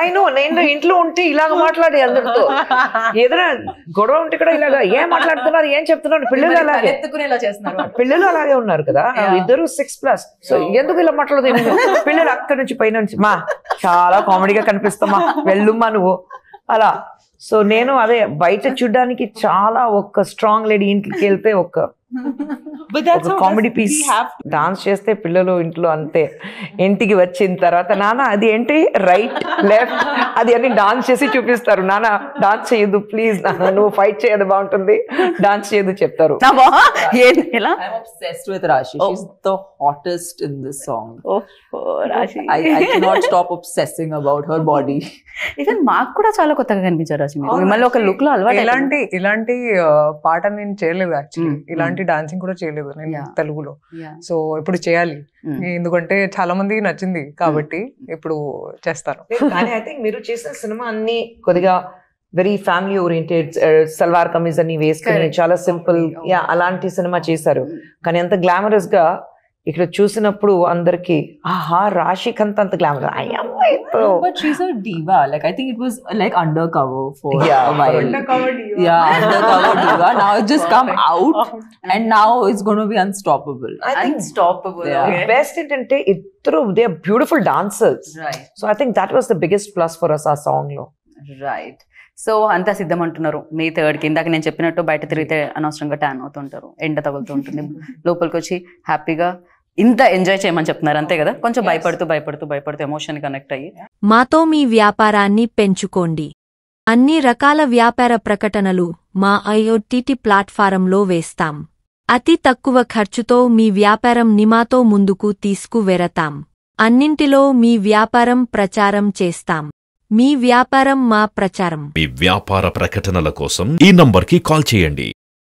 అయినో నేను ఇంట్లో ఉంటే ఇలాగ మాట్లాడి అందరితో, ఏదైనా గొడవ ఉంటే కూడా ఇలాగా ఏం మాట్లాడుతున్నారు ఏం చెప్తున్నారు, పిల్లలు అలాగే పిల్లలు అలాగే ఉన్నారు కదా ఇద్దరు 6+. సో ఎందుకు ఇలా మాట్లాడదు, పిల్లలు అక్కడి నుంచి పైన నుంచి మా చాలా కామెడీగా కనిపిస్తామా వెళ్ళుమ్మా నువ్వు అలా. సో నేను అదే బయట చూడ్డానికి చాలా ఒక స్ట్రాంగ్ లేడీ, ఇంటికి వెళ్తే ఒక కామెడీ పీస్, డాన్స్ చేస్తే పిల్లలు ఇంట్లో అంతే. ఇంటికి వచ్చిన తర్వాత నాన్న అది ఏంటి రైట్ లెఫ్ట్ అది అన్ని డాన్స్ చేసి చూపిస్తారు, నాన్న డాన్స్ చేయదు ప్లీజ్, నాన్న నువ్వు ఫైట్ చేయదు బాగుంటుంది, డాన్స్ చేయదు చెప్తారు. I'm obsessed with Rashi. She's the hottest in this song. I cannot stop obsessing about her body. Even మాకు కూడా చాలా కొత్తగా కనిపించారు రాశి, మిమ్మల్ని ఒక లుక్ లో అలవాటు. ఇలాంటి పాట నేను చేయలేదు యాక్చువల్లీ, ఇలాంటి డాన్సింగ్ కూడా చేయలేదు నేను తెలుగులో. సో ఇప్పుడు చేయాలి, ఎందుకంటే చాలా మందికి నచ్చింది కాబట్టి ఇప్పుడు చేస్తాను. కానీ ఐ థింక్ మీరు చేసిన సినిమా అన్ని కొద్దిగా very family oriented, salwar kameez అని వేసుకుని చాలా సింపుల్ అలాంటి సినిమా చేశారు. కానీ అంత గ్లామరస్ గా ఇక్కడ చూసినప్పుడు అందరికి ఆహా రాశిక్ అంత glamour. But she's a diva. Like I think it was like undercover for a while. Undercover diva. Now it just come out and now it's going to be unstoppable. I think unstoppable. The best ఏంటంటే ఇద్దరు they are beautiful dancers. Right. So I think that was the biggest plus for us, our song లో. Right. So అంతా సిద్ధం అంటున్నారు May 3rd కి. ఇందాక నేను చెప్పినట్టు బయట తిరిగితే అనవసరంగా ట్యాన్ అవుతుంటారు, ఎండ తగులుతూ ఉంటుంది, లోపలికి వచ్చి హ్యాపీగా ఇంత ఎంజాయ్ చేయమని చెప్తున్నారు అంతే కదా. కొంచెం భయపడుతూ ఎమోషన్ కనెక్ట్ అయ్యి మాతో మీ వ్యాపారాన్ని పెంచుకోండి. అన్ని రకాల వ్యాపార ప్రకటనలు మా IoT ప్లాట్ఫారంలో వేస్తాం. అతి తక్కువ ఖర్చుతో మీ వ్యాపారం నిమాతో ముందుకు తీసుకువెరతాం. అన్నింటిలో మీ వ్యాపారం ప్రచారం చేస్తాం. మీ వ్యాపారం మా ప్రచారం. మీ వ్యాపార ప్రకటనల కోసం ఈ నంబర్కి కాల్ చేయండి.